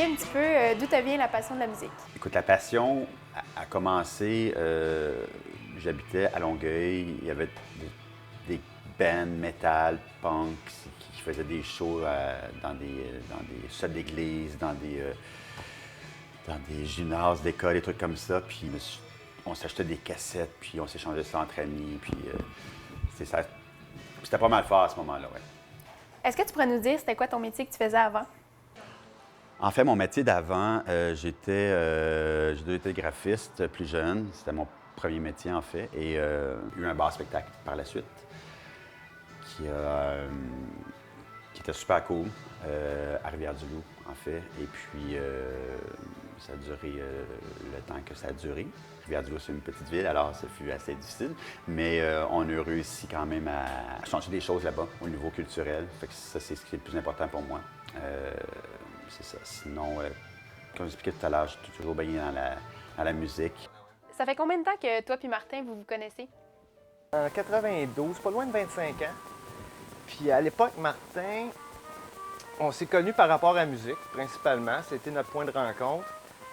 un petit peu d'où te vient la passion de la musique? Écoute, la passion a commencé, j'habitais à Longueuil, il y avait des bands metal, punk, qui faisaient des shows dans des salles d'église, dans des gymnases d'école, des trucs comme ça. Puis on s'achetait des cassettes, puis on s'échangeait ça entre amis. Puis c'était pas mal fort à ce moment-là, ouais. Est-ce que tu pourrais nous dire c'était quoi ton métier que tu faisais avant? En fait, mon métier d'avant, j'ai été graphiste plus jeune. C'était mon premier métier, en fait. Et j'ai eu un bar spectacle par la suite qui était super cool à Rivière-du-Loup, en fait. Et puis, ça a duré le temps que ça a duré. Rivière-du-Loup, c'est une petite ville, alors ça fut assez difficile. Mais on a réussi quand même à changer des choses là-bas au niveau culturel. Fait que ça, c'est ce qui est le plus important pour moi. C'est ça. Sinon, comme j'expliquais tout à l'heure, je suis toujours baigné dans la musique. Ça fait combien de temps que toi et Martin, vous vous connaissez? En 92, pas loin de 25 ans. Puis à l'époque, Martin, on s'est connus par rapport à la musique, principalement. C'était notre point de rencontre.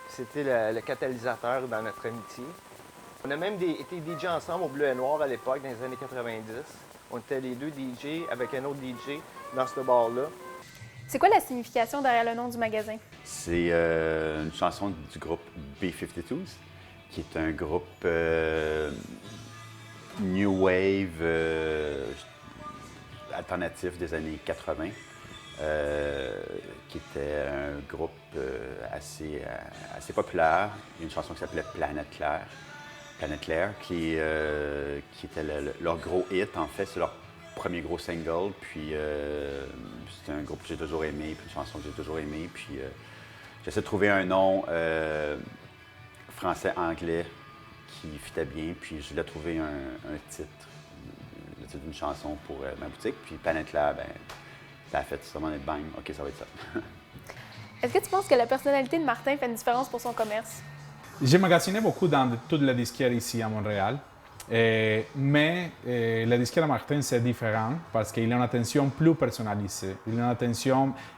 C'était le catalyseur dans notre amitié. On a même été DJ ensemble au Bleu et Noir à l'époque, dans les années 90. On était les deux DJ avec un autre DJ dans ce bar-là. C'est quoi la signification derrière le nom du magasin? C'est une chanson du groupe B-52s, qui est un groupe New Wave alternatif des années 80, qui était un groupe assez populaire. Il y a une chanson qui s'appelait Planète Claire, qui était leur gros hit, en fait. C'est leur premier gros single, puis c'est un groupe que j'ai toujours aimé, puis une chanson que j'ai toujours aimée, puis j'essaie de trouver un nom français-anglais qui fitait bien, puis je voulais trouver un titre, le titre d'une chanson pour ma boutique, puis Planète Claire, ben ça a fait seulement être bang, ok, ça va être ça. Est-ce que tu penses que la personnalité de Martin fait une différence pour son commerce? J'ai magasiné beaucoup dans toutes les disquaires ici à Montréal. Mais la disquaire Martin, c'est différent parce qu'il a une attention plus personnalisée.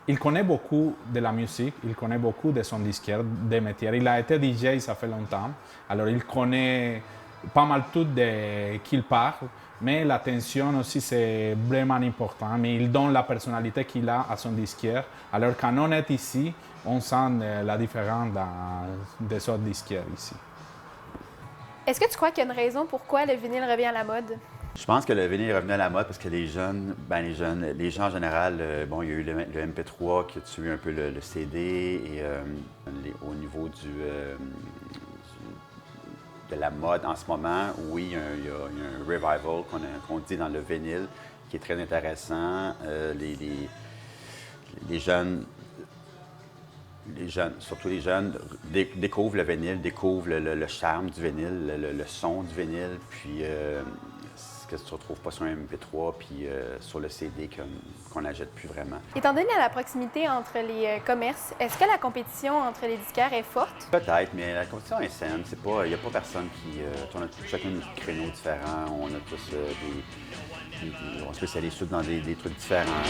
Il connaît beaucoup de la musique, il connaît beaucoup de son disquaire, des métiers. Il a été DJ, ça fait longtemps. Alors, il connaît pas mal tout de qui il parle, mais l'attention aussi, c'est vraiment important. Mais il donne la personnalité qu'il a à son disquaire. Alors, quand on est ici, on sent la différence des autres disquaires ici. Est-ce que tu crois qu'il y a une raison pourquoi le vinyle revient à la mode? Je pense que le vinyle est revenu à la mode parce que les gens en général, bon, il y a eu le MP3 qui a tué un peu le CD et au niveau de la mode en ce moment, oui, il y a un revival qu'on dit dans le vinyle qui est très intéressant. Les jeunes, surtout les jeunes, découvrent le vinyle, découvrent le charme du vinyle, le son du vinyle, puis ce que tu ne retrouves pas sur un MP3 puis sur le CD qu'on n'achète plus vraiment. Étant donné la proximité entre les commerces, est-ce que la compétition entre les disquaires est forte? Peut-être, mais la compétition est saine. Il n'y a pas personne qui... on a chacun des créneaux différents, on a tous on se spécialise tous dans des trucs différents.